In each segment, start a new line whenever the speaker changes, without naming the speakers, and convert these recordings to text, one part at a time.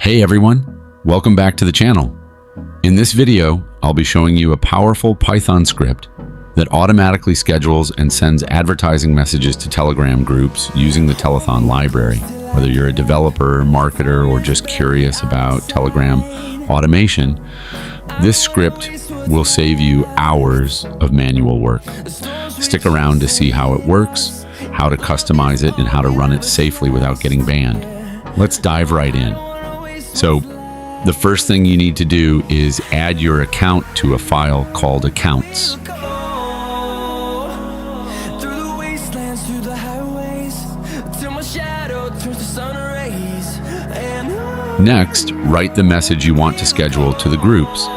Hey everyone, welcome back to the channel. In this video, I'll be showing you a powerful Python script that automatically schedules and sends advertising messages to Telegram groups using the Telethon library. Whether you're a developer, marketer, or just curious about Telegram automation, this script will save you hours of manual work. Stick around to see how it works, how to customize it, and how to run it safely without getting banned. Let's dive right in. So, the first thing you need to do is add your account to a file called accounts. Next, write the message you want to schedule to the groups.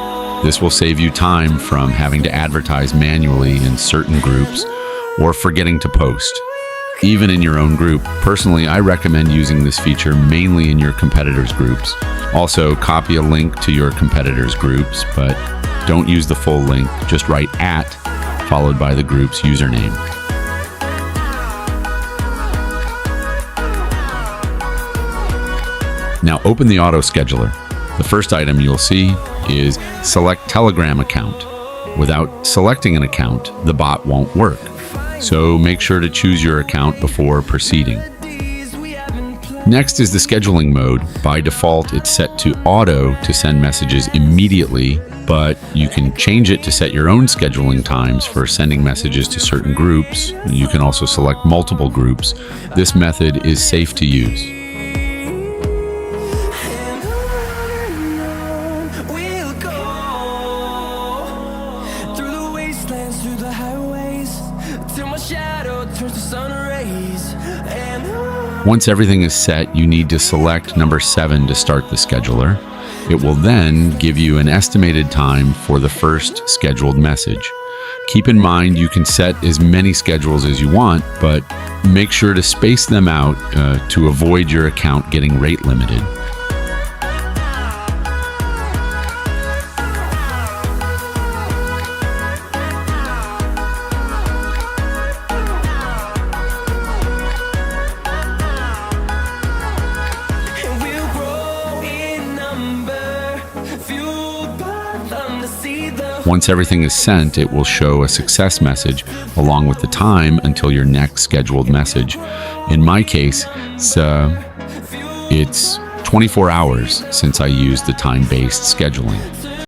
This will save you time from having to advertise manually in certain groups or forgetting to post. Even in your own group, personally, I recommend using this feature mainly in your competitors' groups. Also, copy a link to your competitors' groups, but don't use the full link. Just write @ followed by the group's username. Now open the auto scheduler. The first item you'll see is select Telegram account. Without selecting an account, the bot won't work. So make sure to choose your account before proceeding. Next is the scheduling mode. By default, it's set to auto to send messages immediately, but you can change it to set your own scheduling times for sending messages to certain groups. You can also select multiple groups. This method is safe to use. Once everything is set, you need to select number 7 to start the scheduler. It will then give you an estimated time for the first scheduled message. Keep in mind you can set as many schedules as you want, but make sure to space them out to avoid your account getting rate limited. Once everything is sent, it will show a success message along with the time until your next scheduled message. In my case, it's 24 hours since I used the time-based scheduling.